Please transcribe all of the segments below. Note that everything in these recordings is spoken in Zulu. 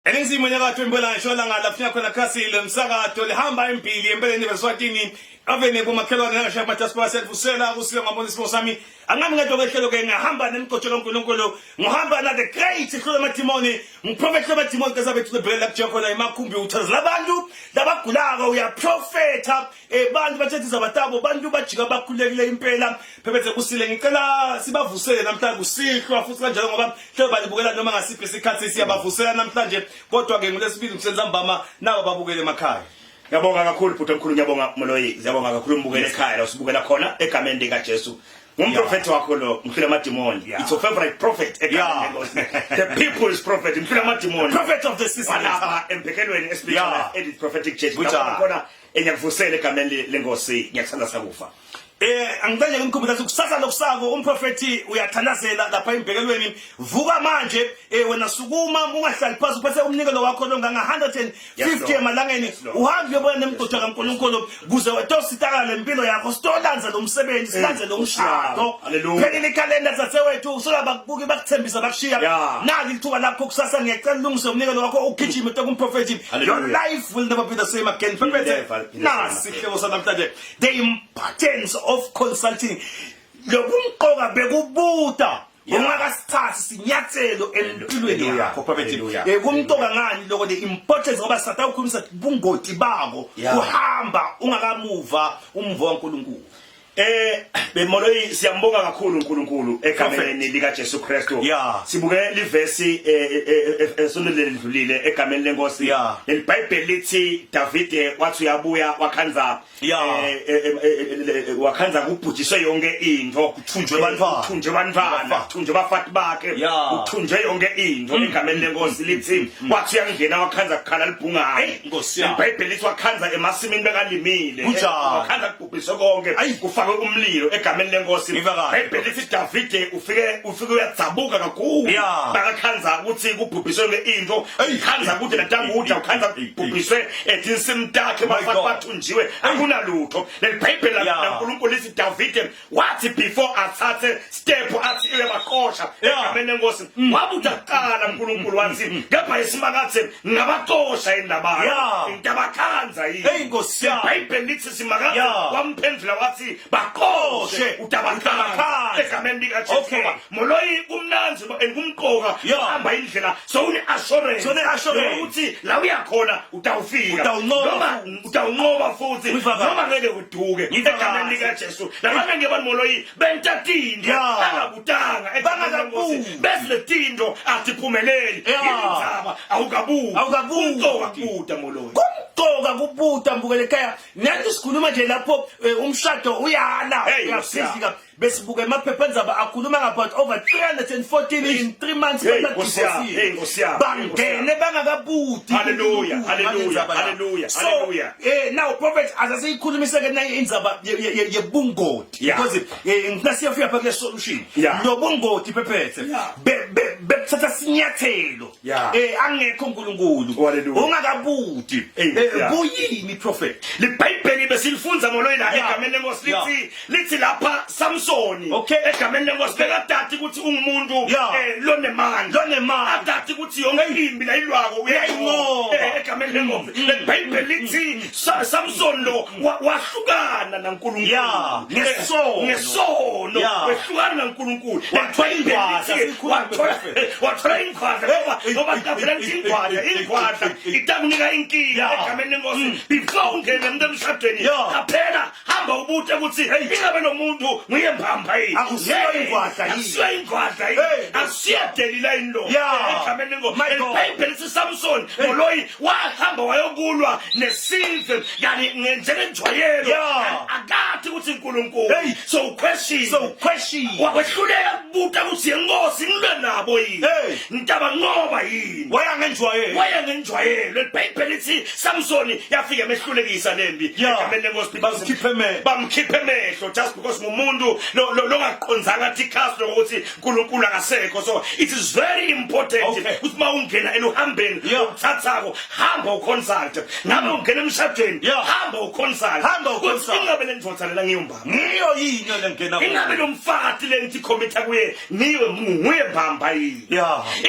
Eningizimu nyakatho impela ngishola ngala funa khona khasile umsakato lihamba impili empeleni beSwatini avene bomakhelwane ngasha mathaspa selfusela kusiyo ngabona isimo sami angami ngedo kehlelo ke ngahamba nemgcotsho kaNkulunkulu ngihamba na the great Hlolo Matimoni ngiprophet Hlolo Matimoni kazabe to bela kujokhona emakhompyuters labantu labagulaka uya prophetha bantu bathethiza abatabo bantu bajika bakhulekile impela phephethe kusile ngicela sibavusele namhlanje kusihlwa futhi kanjalo ngoba hlelo balibukela noma ngasiphi isikhathi siyabavusela namhlanje kodwa ke ngolesibili ngisenza mbama nawo babukele emakhaya. Ngiyabonga kakhulu futhi omkhulu ngiyabonga Moloyi ngiyabonga kakhulu umbukele ekhaya la usibukela khona egameni lika Jesu ngumprofeti wakho lo Hlolo Matimoni. It's your favorite prophet the people's prophet Hlolo Matimoni, prophet of the season lapha emphekelweni espiritual edit prophetic church khona enyakuvusela egameni lenkosi ngiyakuthanda sakufa. Angicela ngimkhumbuza ukuthi kusasa lokusako umprofeti uyathandazela lapha imbekelweni vuka manje wena sukuma ungahlali phansi uphethe umnikelo wakho lo nganga 150 emalangeni uhambe uyobona nemgcotsho kaNkulunkulu kuze wetositakala lempilo yakho sitolanza lo msebenzi silanze lo mshado phelele calendar zasewethu sola bakubuke bakuthembisa bakushiya nali lithuba lakho kusasa ngiyacela ulungise umnikelo wakho ugijime kumprofeti your life will never be the same again nasi hlelo sanamhlanje the importance of consulting lokumqoka bekubuta ungakasithathi sinyathelo empilweni yakho prophet kumqoka ngani lokho the importance ngoba satha ukhulumisa ubungoti bako uhamba ungakamuva umvo kaNkulunkulu. Bemoloyi siyambonga kakhulu uNkulunkulu egameni lika Jesu Kristu. Sibuke livesi esondeleni lidlulile egameni lenkosi leBhayibheli lithi David wathi uyabuya wakhanza wakhanza kubhujiswe yonke into kuthunjwe abantwana kuthunjwe abafati bakhe kuthunjwe yonke into egameni lenkosi lithi wathi uyangena wakhanza kukhala libhungayo iBhayibheli lithi wakhanza emasimini bekalimile wakhanza kubhujiswe konke kufakwe umlilo egameni lenkosi. iBhayibheli lithi David ufike uyadzabuka kakhulu bakakhanza ukuthi kubhubhiswe yonke into khanza ukuthi natanguja ukhanza kubhubhiswe etinsimtakhe bafati bathunjiwe akunalutho. leBhayibheli laNkulunkulu lithi David wathi before athathe step athi uyabaqosha egameni lenkosi wabuthi aqala uNkulunkulu wathi ngapha isimakathe ngabaqosha indaba intabakhanza yini inkosi. iBhayibheli lithi simakathe wamphendula wathi baqoshe utabakhanza egameni lika Jesu. Moloyi kumnanzi engumqoka uhamba indlela so une assurance ukuthi la uyakhona utawufika noma utawunqoba futhi noma ngeke uduke egameni lika Jesu. Labanye ngebani Moloyi bentatindi bangabutanga egameni lenkosi bese tindo atiphumeleli indzaba awukabuka kubuta Moloyi kumqoka kubuta mbukele ekhaya nathi sikhuluma nje lapho umshado uyala uyafika besibuke emaphephandaba akhuluma about over 314 in 3 months bangene bangakabuti. Hallelujah. So now prophet asasiyikhulumise ke nayo indzaba yebungoti because ngasiyafika phela solution lo bungoti phephethe bethatha sinyathelo angekho uNkulunkulu ungakabuti kuyini prophet. leBhayibheli besilifunza Moloyi la egameni lenkosi lithi lapha Samsoni egameni lenkosi bekadati ukuthi ungumuntu lonemandla adati ukuthi yonke impi la ilwako uyayinqoba egameni lenkosi. leBhayibheli lithi Samson lo wahlukana naNkulunkulu ngesono wehlukana naNkulunkulu wathola inkhwadla ngoba kaphela inkhwadla itakunika inkinga egameni lenkosi before ungene emshadweni kaphela hamba ubute ukuthi ingabe lo muntu nguye mbamba yini akusiyo inkhwadla asiyadeli ino egameni lenkosi. leBhayibheli lithi Samson Moloyi wahamba wayokulwa nesizwe yani njengenjwayelo akathi ukuthi uNkulunkulu so question wawehluleka kubuta ukuthi yenkosi ngilwe nabo yini ngitaba nqoba yini wayangenjwayelo. leBhayibheli lithi Samson yafika emehlulekisa lembi egameni lenkosi bamkhiphe emehlo just because ngumuntu longaqonzanga thikhasi lokuthi uNkulunkulu akasekho. So it is very important ukuthi mawungena eluhambeni uthathako hamba uconsult ngabe ungena emshadweni hamba uconsult ingabe lendvodzalela ngiyumba ngiyo yini lengena ingabe lomfati lenti commit kuye niwe nguye mbamba yini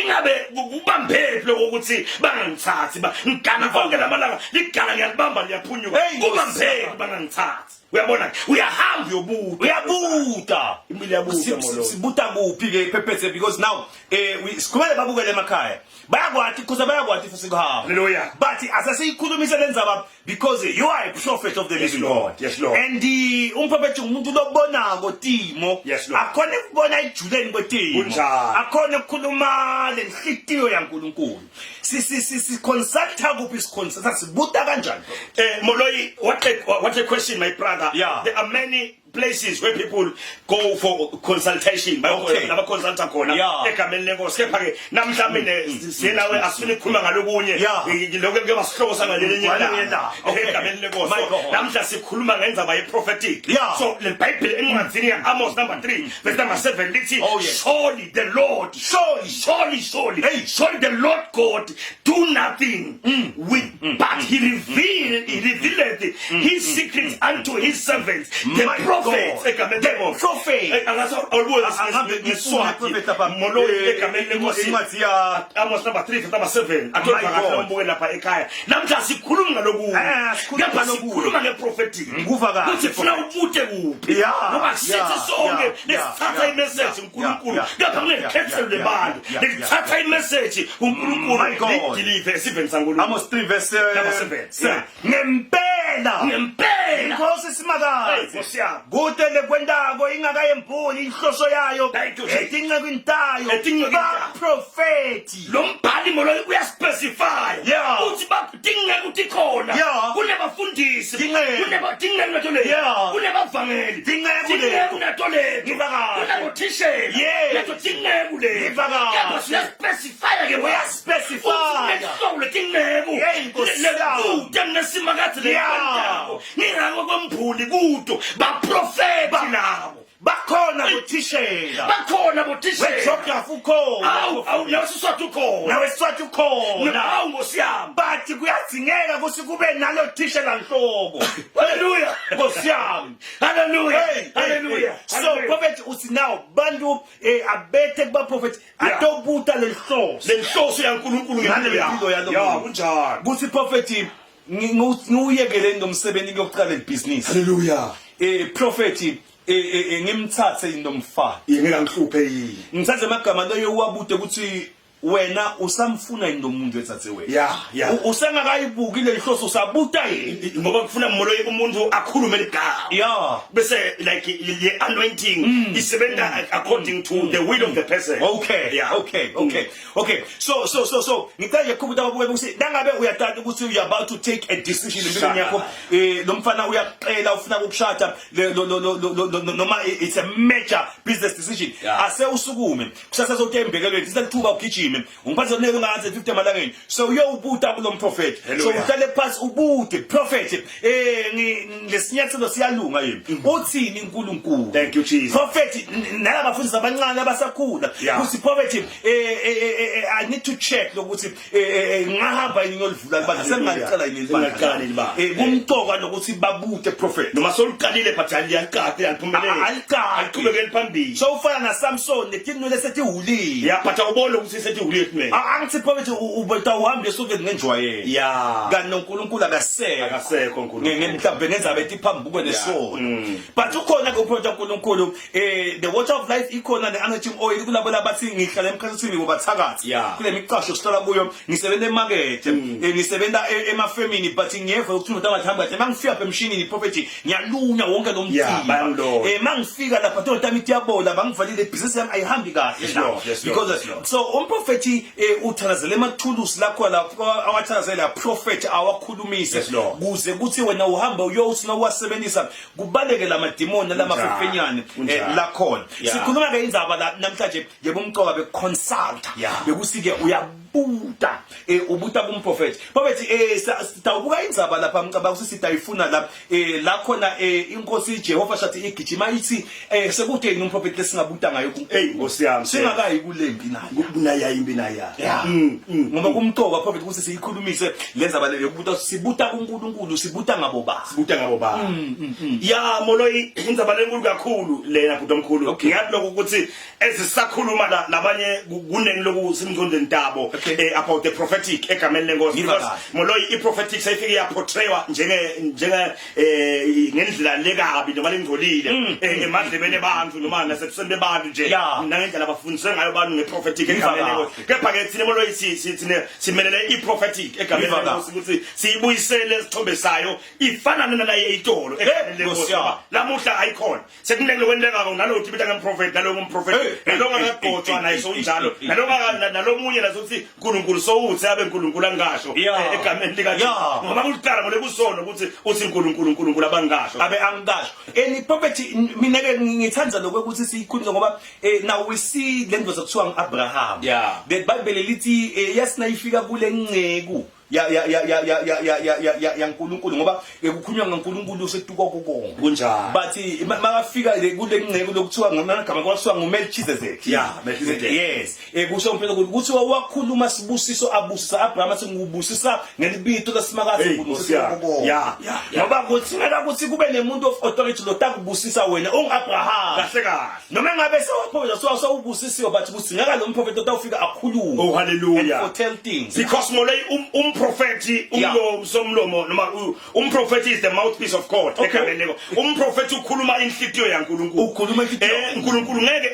ingabe kubambephi lokuthi bangangithathi ngigana konke lamalanga ligana ngiyalibamba liyaphunyuka kubambephi bangangithathi uyabona uyahamba uyabuta impilo yabuta molo sibuta kuphi ke phephethe because now sikhumele babukele emakhaya bayakwathi kuze bayakwathi futhi kuhamba hallelujah but asasiyikhulumise lenzaba because you are a prophet of the living God yes Lord and umprofeti umuntu lobonako timo akhona ukubona ejuleni kwetimo akhona ukukhuluma lenhlitiyo yaNkulunkulu si consulta kuphi siconsulta sibuta kanjani Moloyi what a question my brother there are many places where people go for consultation laba consulta khona egameni lenkosi kepha ke namhlanje sinawe asifuna ukukhuluma ngalokunye lokho ke basihloko sangaleli nyela egameni lenkosi namhlanje sikhuluma ngenza baye prophetic so le Bible encwadzini ya Amos number 3 verse number 7 lithi surely the Lord surely the Lord God do nothing but he revealed his secrets unto his servants the prophet Amos number 3 number 7 lapha ekhaya namhla sikhuluma ngaloku ngapha sikhuluma ngeprophetic kuthi funa ubute kuphi ngoba sithi sonke lesithatha imessage uNkulunkulu ngapha kunekhethelwe lebantu lesithatha imessage uNkulunkulu lideliver siveni sankulunkulu Amos 3 verse number 7 ngempela inkosi simakazi kude lekwendako ingakayembuli inhloso yayo edinga kwintayo baprofeti lo mbhali molo uyaspecify uthi badinga ukuthi khona kunabafundisi kunabadinga ngatole kunabavangeli dinga kunatole kunabothishela natodinga kule ngapha siyaspecify ke uyaspecify lo dingeku utemnesimakathi le kantawo ngingako kwemphuli kudo baprofeti nabo bakhona bothishela geography ukhona nawe siswati ukhona awu ngosiyami but kuyadzingeka ukuthi kube nalo thishela nhloko hallelujah ngosiyami hallelujah so prophet uthi now bantu abethe kuba prophet atobuta lenhloso yaNkulunkulu ngempilo yalo kunjani kuthi prophet ngiyekele ngomsebenzi ngokuqala ibusiness hallelujah prophet ngimthathe indomfana ngeke yini ngithathe amagama loyo uwabude ukuthi wena usamfuna indomuntu ethathe wena usengakayibuki le nhloso usabuta yini ngoba kufuna moloyi umuntu akhulume ligama bese like the anointing isebenza according to the will of the person okay so ngicela ukubuta babuke ukuthi nangabe uyathatha ukuthi you are about to take a decision empilweni yakho lo mfana uyaqela ufuna ukushada noma it's a major business decision ase usukume kusasa sokuthi embhekelweni isalithuba ugijime ungiphatha neke ngathi 50 malangeni so uyobuta kulo prophet so uhlale phansi ubude prophet ngesinyathelo siyalunga yini uthini uNkulunkulu thank you Jesus prophet nalabafundisi abancane abasakhula uthi prophet I need to check lokuthi ngahamba yini ngolivula libandla sengicela yini libandla kumtoka lokuthi babute prophet noma soluqalile phathali yaqaqe yaphumelela aliqhubekele phambili so ufana na Samson nekinto lesethi huli phatha ubone ukuthi sethi huli yethu angithi prophet ubeta uhambe esuke ngenjwayelo kanti noNkulunkulu akasekho uNkulunkulu mhlawumbe ngenza bethi phambi kwenesona but ukhona ke uProfeti uNkulunkulu the water of life ikhona ne-anointing oil kulabo labathi ngihlala emkhathini ngoba thakathi kule miqasho sihlala kuyo ngisebenza emarket ngisebenza emafemini but ngiyeva ukuthi umuntu angathamba kahle mangifika apha emshinini prophet ngiyalunya wonke lo mthimba mangifika lapha tonta mithi yabola bangivalile business yami ayihambi kahle because so umprofeti uthanazela emathulusi lakho lapho awathanazela prophet awakhulumise kuze kuthi wena uhamba uyothi nawasebenzisa kubaleke lamadimoni lamafefenyane lakhona sikhuluma ke indzaba la namhlanje yebo umqoka be consult bekusi ke ubuta ubuta kumprofeti prophet sitawubuka indzaba lapha ngicabanga ukuthi sitayifuna la khona inkosi Jehova shathi igijima ithi sekude yini umprofeti lesingabuta ngayo Nkosi yami singakayi kulempi nayo kunayayimbi naya ngoba kumtoka prophet ukuthi siyikhulumise lendzaba le yokubuta sibuta kuNkulunkulu sibuta ngabo ba ya moloyi indzaba lenkulu kakhulu lena bhuti omkhulu ngiyathi lokho ukuthi esisakhuluma labanye kuneni loku simngondeni dabo about the prophetic egameni lenkosi because moloyi i-prophetic sayifike yaportraywa njenge ngendlela lekabi noma lengcolile emadlebeni abantu noma nasebusweni bebantu nje nangendlela abafundiswe ngayo abantu nge-prophetic egameni lenkosi kepha ke thina moloyi simelele i-prophetic egameni lenkosi ukuthi siyibuyisele isithombe sayo ifanane nalaye itolo egameni lenkosi lamuhla ayikhona sekunele kwendeka nalokuthi bita ngemprophet naloku umprofeti nalonga ngagcotshwa naye sonjalo nalomunye nazothi uNkulunkulu sowuthi abe uNkulunkulu angasho egameni likaJesu ngoba kuqala ngole kusona ukuthi uthi uNkulunkulu abangasho abe angasho prophet mina ke ngithanda lokuthi siyikhuluma ngoba now we see lendloza kuthiwa ngAbraham the Bible lithi yasinayifika kule ngceku ya uNkulunkulu ngoba kukhulunywa ngoNkulunkulu setuka konke kunjani bathi makafika kule ngceko lokuthiwa ngamagama kwathiwa nguMelchizedek Melchizedek yes kusho umphela ukuthi wakhuluma sibusiso abusisa Abraham athi ngubusisa ngelibito lasimakazi ngoba kuthi ngeke ukuthi kube nemuntu of authority lotakubusisa wena ongaAbraham kahle kahle noma ngabe sewaphoza sawubusisiwe bathi kuthi ngeke lo mprofeti otawufika akhulume hallelujah and tell things because molay umprofeti umlomo noma umprofeti is the mouthpiece of God egameni umprofeti ukhuluma inhlitiyo yaNkulunkulu ukhuluma inhlitiyo uNkulunkulu ngeke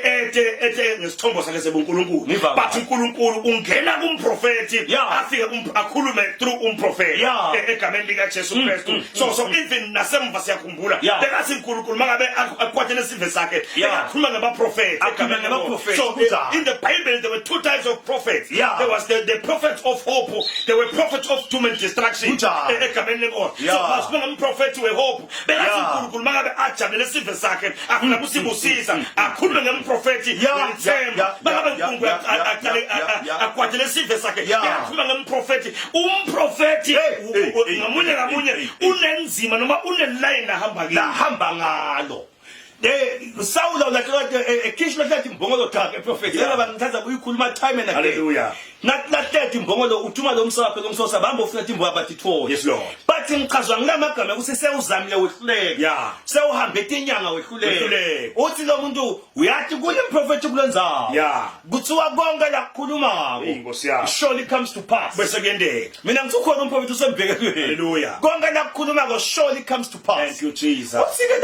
ete ngesithombo sakhe sebuNkulunkulu but uNkulunkulu ungena kumprofeti afike akhulume through umprofeti egameni likaJesu Kristu so even nasemva siyakhumbula bekathi uNkulunkulu mangabe akwathe nesivese sakhe akakhuluma ngabaprofeti egameni labaprofeti so in the Bible there were two types of prophets there was the prophet of hope there were prophets of doom and destruction egameni lenkosi so masibonga umprofeti wehope bekathi uNkulunkulu mangabe ajabule nesivese sakhe afuna kusibusisa akhulume ngemprofeti welithemba mangabe uNkulunkulu akwathe nesivese sakhe akhuluma ngemprofeti umprofeti ngamunye unenzima noma uneline ahamba ngalo Saul ekishilo lathi imbongolo takhe prophet yaba ngithatha uyikhuluma time and again hallelujah natlathi imbongolo uthuma lo msawaphe lomsosa bamba ufuna imbo yabathi tho yes lord bathi ngichazwa ngilamagama ukuthi sewuzamile wehluleka sewuhambe etinyanga wehluleka uthi lo muntu uyathi kule prophet kulenzaba kuthiwa konke lakukhuluma inkosi yakho surely comes to pass bese kuyendeka mina ngithi ukhona umprofeti usembhekelweni hallelujah konke lakukhuluma ko surely comes to pass thank you Jesus usike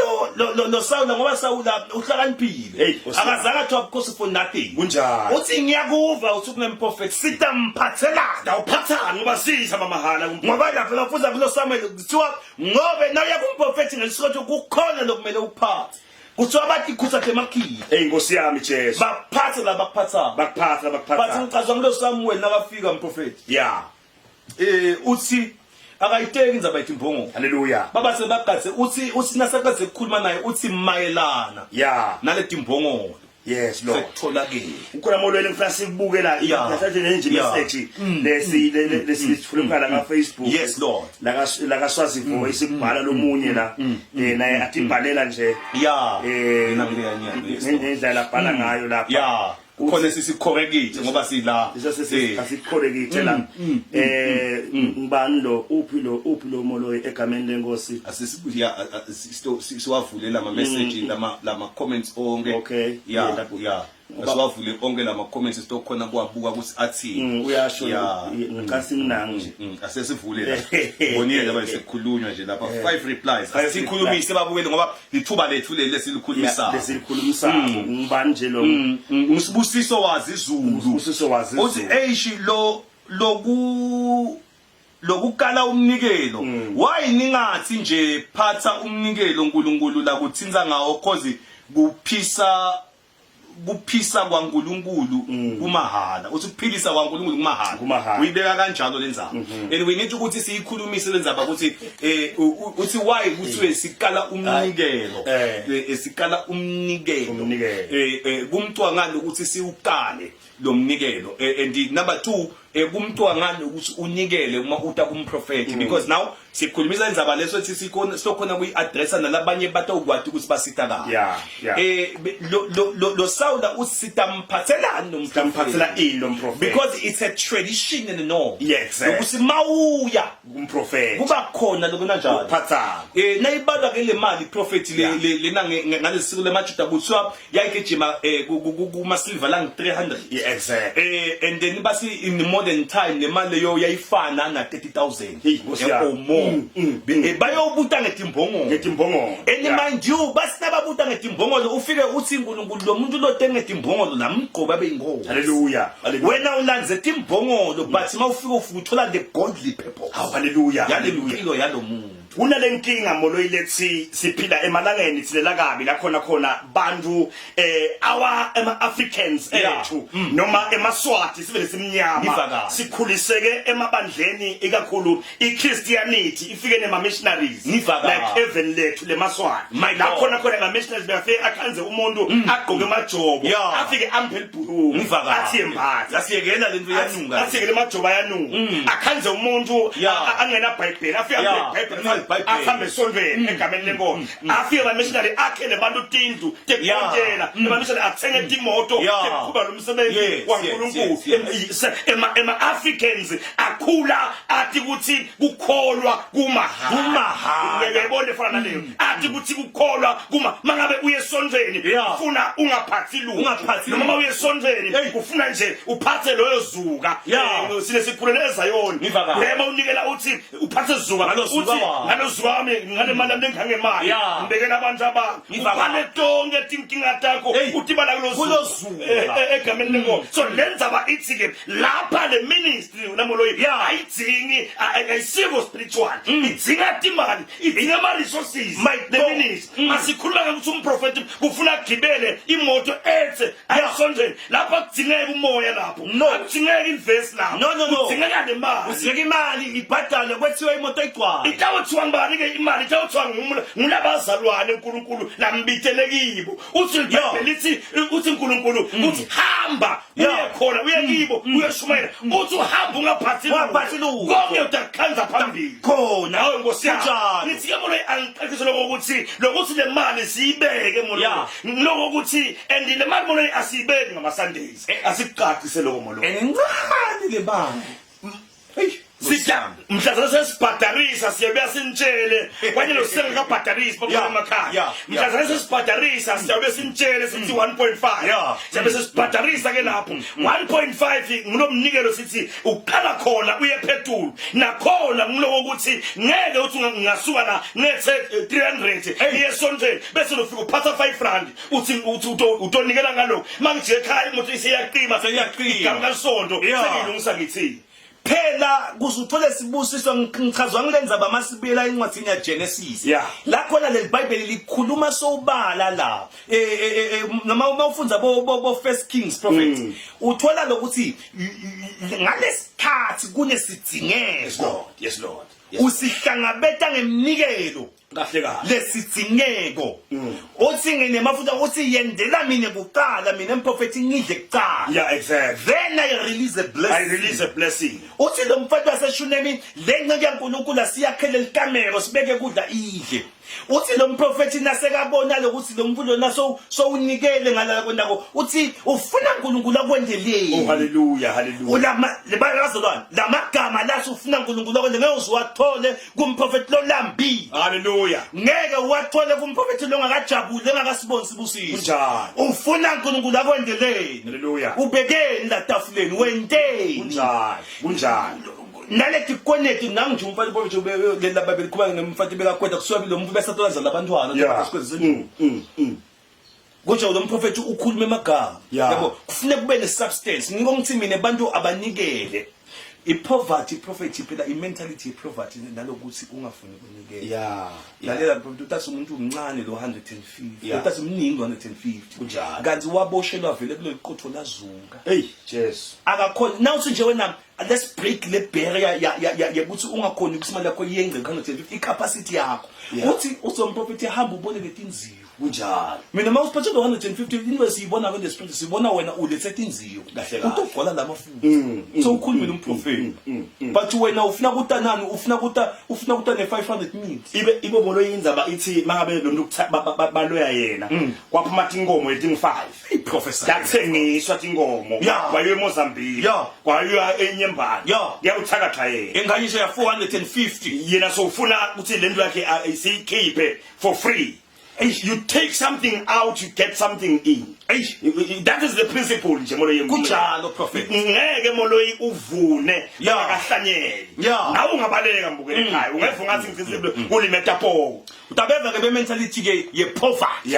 lo Saul ngoba Saul uhlakaniphile akazange athi because for nothing kunjani uthi ngiyakuva uthi kunemprofeti sitamphathelana awuphathana ngoba siza mamahala ngoba lapho lafuza kulo Samuel kuthiwa ngobe nawe yakumprofeti ngesikhathi ukukhona lokumele uphathe kuthiwa bathi khuthathe emakhili inkosi yami Jesu baphathe la bakuphatha bathi ngicazwa kulo Samuel nakafika umprofeti uthi akayiteki indzaba ethi imbongo hallelujah baba sebagadze uthi nasaqedze ukukhuluma naye uthi mayelana naleti imbongolo yes lord sekutholakele ukhona molweni ngifuna sikubukela ngasathi nenje message lesifuna nga Facebook yes lord la kaswazi voice ikubhala lomunye la naye athi ibhalela nje ngendlela bhala ngayo lapha ukhona sisicorrecte ngoba sila asicorrecte la ngibani lo uphi lo moloyi egameni lenkosi asisibuya siwavulela ama message lama comments onke asiwavule onke lama comments sitokhona kuwabuka ukuthi athini uyasho ngikasinangi asesivule la bonile laba sekukhulunywa nje lapha 5 replies asikhulumise babukele ngoba lithuba lethu lesilikhulumisayo ngibani nje lo usibusiso wazi izulu uthi eishi lokukala umnikelo why ningathi nje phatha umnikelo uNkulunkulu la kuthinza ngawo cause kuphisa kwaNkulunkulu kumahala uthi kuphilisa kwaNkulunkulu kumahala uyibeka kanjalo lenzaba anyway ngithi ukuthi siyikhulumise lenzaba ukuthi uthi why kuthiwe sikala umnikelo sikala umnikelo kumntwa ngalo ukuthi siukale lo mnikelo. And number 2 kumuntu wangani ukuthi unikele uma uta kumprofeti, because now sikhulumisa indzaba leso ethi sikhona kuyi-addressa nalabanye batawukwati ukuthi basita kahle. Lo Sawula usita mphathelani nomprofeti, because it's a tradition and no. Yes. Ukuthi mawuya kumprofeti kuba khona lokuna njalo uphathana. Nayibalwa ke le mali prophet lena ngalesiko lemajuda kuthiwa yayigijima kuma silver lang 300. Yeah, exactly. And then basi in the modern time le mali yo yayifana na 30,000 or more. Bayobuta ngetimbongolo. And mind you basi nababuta ngetimbongolo ufike uthi uNkulunkulu lo muntu lo tenge timbongolo namgqoba beyingozi. Hallelujah. Wena ulandze timbongolo but mawufika uthola the godly people. Hallelujah. Impilo yalomuntu. Unalenkinga moloyilethi siphila emalangeni silela kabi la khona bantu ama Africans ethu noma emaswati sivele simnyama sikhuliseke emabandleni ikakhulu iChristianity ifike nema missionaries like heaven lethu lemaswati la khona ama missionaries bafike akhanze umuntu agqoke amajobo afike amphe libhuluku athi embathi asiyekela lento yanunga asiyekela amajobo ayanunga akhanze umuntu angena bible afike bible ahambe esondweni egameni lenkomo afike abamissionary akhele abantu tindlu tekhontela abamissionary athenge timoto tekhuba lo msebenzi waNkulunkulu ema Africans akhula athi ukuthi kukholwa kumahala ngeke fana naleyo athi ukuthi kukholwa kuma mangabe uye esondweni ufuna ungaphathi lutho noma uye esondweni ufuna nje uphathe loyo zuka sine sikhulele eZayoni yema unikela uthi uphathe zuka ngalozuka wami ngale mali lengangemali ngibekela abantu abane tonke tinkinga takho uthi bala kulozuka egameni lenkomo. So lenza ba ithi ke lapha le ministry namoloyi ayidzingi ayisiko spiritual idzinga timali idzinga ama resources the ministry asikhuluma ukuthi umprofeti kufuna gibele imoto ethe ayisondweni lapha kudzingeka umoya lapho akudzingeka invest lapho kudzingeka nemali uzeke imali ibhadale kwethiwa imoto igcwala itawuthiwa ngibani ke imali itawuthiwa ngulabazalwane uNkulunkulu lambithele kibo uthi lithi uthi uNkulunkulu uthi hamba uye khona uye kibo uyeshumayela uthi uhamba ungaphathi konke utakhanza phambili khona hawe Nkosi yami nithi ke molo angiqekise lokuthi le mali siyibeke molo lokuthi and le mali molo asiyibeki ngama Sundays asiqaqise lokho molo encane le mali hey sitya mhlazana sesibhadarisa siyabe sintshele kwanye lo senga kabhadarisa bapha emakhaya mhlazana sesibhadarisa siyabe sintshele sithi 1.5 siyabe sesibhadarisa ke lapho 1.5 ngunomnikelo sithi uqala khona uye phethulu nakhona ngulokuthi ngeke uthi ngasuka la nethe 300 iyesontweni bese lofika uphatha 5 rand uthi utonikela ngalo mangije ekhaya imoto isiyaqima igama kaSonto sengilungisa ngithi phela kuzuthole sibusiswa ngichazwa ngilenza bamasibela incwadi ya Genesis la khona le Bible likhuluma sobala la noma ufunza bo First Kings prophet uthola lokuthi ngalesikhathi kunesidingeko yes Lord usihlangabeta ngemnikelo kahle kahle lesithingeko uthi ngene mafuta uthi yendela mina kuqala mina umprofeti ngidle kuqala exactly then I release a blessing uthi lo mfana waseShunemi lenceke yaNkulunkulu siyakhele ikamero sibeke kudla idle uthi lo mprofeti nasekabona lokuthi lo mfundo naso unikele ngala kwendako uthi ufuna uNkulunkulu akwendeleni hallelujah ulama lebazalwane lamagama laso ufuna uNkulunkulu akwenze ngeke uziwathole kumprofeti lo lambi hallelujah ngeke uwathole kumprofeti lo ngakajabule ngakasiboni sibusiso ufuna uNkulunkulu akwendeleni hallelujah ubekeni la tafuleni wenteni kunjani nalethi connect nangi umfati bonke le laba belikhuluma ngemfati bekakwenda kusuka lo muntu besatolaza labantwana ngesikwezi Ngoja lo mprofeti ukhuluma emagama yabo kufuneka kube ne substance ngiko ngithi mina abantu abanikele ipoverty prophet phela imentality poverty nalokuthi ungafuni ukunikela lalela prophet utathi umuntu umncane lo 150 utathi umningi 150 kunjalo kanti waboshelwa vele kulo iqotho lazuka yes akakhona nawuthi nje wena let's break the barrier yakuthi ungakhoni ukuthi imali yakho yengce 150 icapacity yakho uthi umprofeti hamba ubone letinziwe kunjalo mina mawusiphathe 150 into siyibona kule spirit sibona wena ulethe inziyo kahle utogqola lamafuthi so ukhuluma nomprofeti but wena ufuna kutanani ufuna kuta ne 500 minutes ibe bolo yindzaba ithi mangabe lo muntu baloya yena kwaphuma tinkomo leting 5 iprofessor yakuthengiswa tinkomo kwayo eMozambique kwayo eNyembane yakuthakatha yena enganyisho ya 450 yena so ufuna ukuthi lento yakhe isikhiphe for free. You take something out, you get something in. That is the principle nje moloyi kunjalo prophet ngeke moloyi uvune akahlanyeli nawe ungabaleka mbukele ekhaya ungeva ngathi ngicizile kulimetapo utabeva ke be mentality ke ye poverty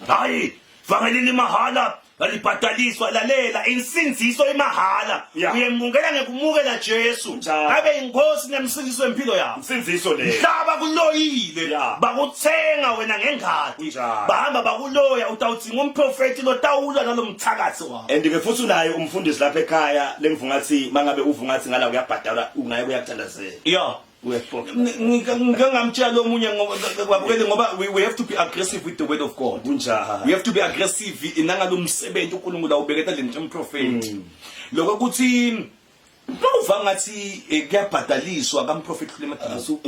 hayi vangelini mahala alibhataliswa lalela insinziso emahala uyembungela ngekumukela Jesu abe inkosi nemsinziso empilo yakho insinziso le hlaba kuloyile bakuthenga wena ngengadi bahamba bakuloya utawutsinga umprofeti lo tawula nalomthakathi wakho andike futhi unaye umfundisi lapha ekhaya lengivungathi mangabe uvungathi ngala uyabhadala ungaye kuyakuthandazela ngingamtshela omunye ngoba we have to be aggressive with the word of God we have to be aggressive inangalo umsebenzi uNkulunkulu awubeketa le nto umprofeti lokho ukuthi bawuva ngathi kuyabhadaliswa kamprofeti kulemadiniso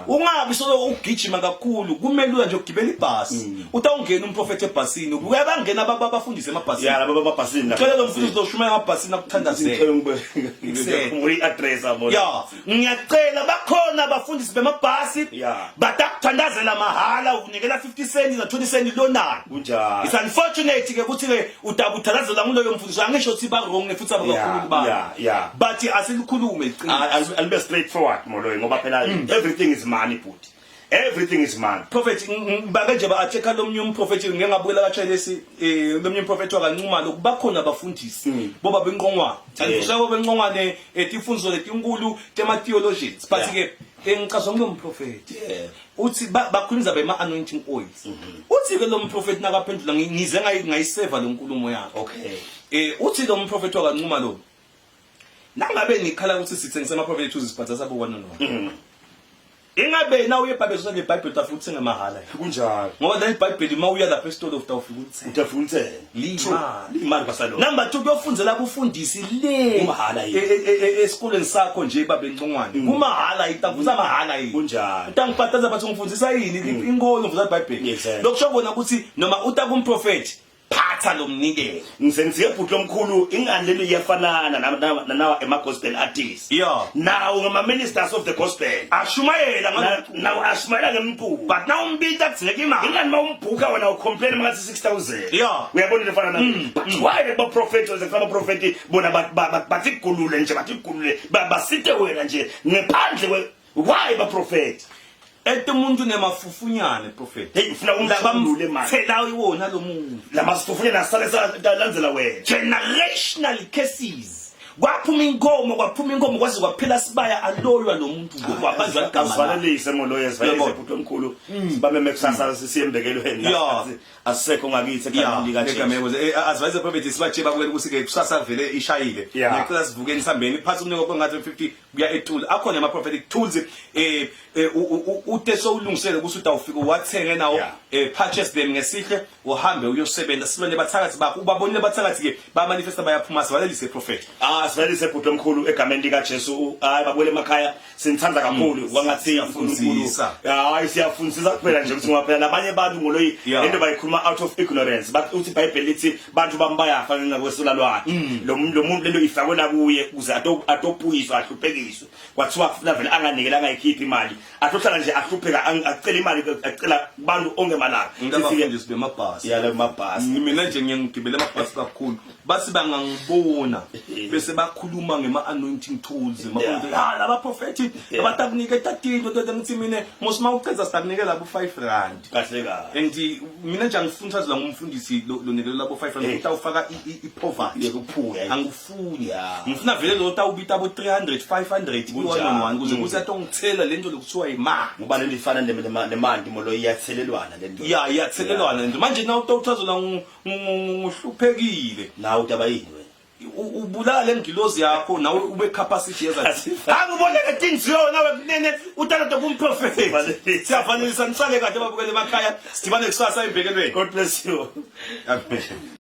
ungabi solo ugijima kakhulu kumele nje ukugibela ibhasi utawungena umprofeti ebhasini uyabangena abafundisi emabhasini laba babhasini cela lo mfundisi loshumela emabhasini akuthandazela ngicela address abo ngiyacela bakhona abafundisi bemabhasi batakuthandazela mahala unikela 50 cents na 20 cents lonani kunjalo it's unfortunate ke ukuthi ke utabuthandazela nguloyo mfundisi angisho ukuthi ba wrong futhi abakhulu ba but asilikhulume iqiniso alibe straightforward moloyi ngoba phela everything is money put everything is money prophet bake nje ba atheka lomnye umprofeti ngengabukela kachelesi lomnye umprofeti wakancuma lokubakhona abafundisi boba benqongwane andisho benqongwane etifunzo letinkulu tema theologians but ke engicazwa ngomprofeti uthi bakhuluza bema anointing oils uthi ke lo mprofeti nakaphendula ngize ngayiseva lo nkulumo yakhe uthi lo mprofeti wakancuma lo nangabe nikhala ukuthi sithengisa ama-prophet uzisiphatha sabo kwanona ingabe na uye eBhayibheli leBhayibheli utafuthi ngemahala kunjalo ngoba la iBhayibheli mawuya lapha esitolo utafika imali basalo number 2 kuyofundzela kufundisi le umahala esikoleni sakho nje babencongwane kumahala itavuza mahala yini kunjalo utangipataza bathi ngifundisa yini inkolo mvuza iBhayibheli lokusho bona ukuthi noma utakumprofeti phatha lomnikelo ngisengiye ibhuti lomkhulu ingane lelo iyafanana nawa ema-gospel artists nawo ngama-ministers of the gospel ashumayela nawo ashumayela ngemculo but now umbita kudzingeka imali ingane mawumbhuka wena ucomplain mangathi 6,000 uyabona into efana but why baprofeti abaprofeti bona bathi kulule nje bathi kulule basite wena nje ngephandle why baprofeti umuntu nemafufunyane prophet ufuna umhlabamlule manje phela iwona lo muntu lamafufunyane asale salandzela wena generational cases kwaphuma inkomo kwaze kwaphela sibaya aloywa lo muntu kwabanjwa igama avalelise moloyes vayise bhuti omkhulu sibameme kusasa sisiyembekelweni asekho ngakithi ekhaya likaJesu asivayise prophet sibatshela kwena ukuthi ke kusasa vele ishayile ngicela sivukeni sihambeni phansi umnike kongathi 50 kuya eTool akhona ama prophetic tools uteso ulungisele ukuthi utawufika wathenge nawo purchase them ngesihle uhambe uyosebenza silone bathakathi bakho ubabonile bathakathi ke ba manifesta bayaphuma sivalelise prophet sivalelise bhuti omkhulu egameni likaJesu hayi babule emakhaya sinithanda kakhulu kwangathi siyafundisa hayi siyafundisa kuphela nje ukuthi ngaphela nabanye abantu ngoloyi into bayikhuluma out of ignorance but uthi iBhayibheli lithi bantu bambayafa ngakwesula lwakhe lo muntu lento ifakela kuye ukuze atopuyiswe ahluphekiswe kwathiwa kufuna vele anganikela angayikhiphi imali athohlala nje ahlupheka acela imali acela abantu ongemalanga ngabafundisi bemabhasi yale mabhasi mina nje ngiyangigibela amabhasi kakhulu basi bangangibona bese bakhuluma ngema-anointing tools laba prophetic abatakunika etatini kodwa ngithi mina mosima uceza sitakunikela abo-5 rand kahle kahle and mina nje angifunda la ngumfundisi lonikelo labo 5 rand utawufaka ipoverty yekuphuya angifuni ngifuna vele lo tawubita abo 300 500 ku-1 ukuze kuthi atongithela lento lokuthiwa imali ngoba lento ifana nemandi molo iyathelelwana lento iyathelelwana lento manje na utawuthazela nguhluphekile nawe utaba yini wena ubulale ngilozi yakho nawe ube capacity yezathi angiboneke things yona wekunene utalente kumprofeti siyafanelisa nisale kahle babukele emakhaya sidibane kusasa embekelweni. God bless you. Amen.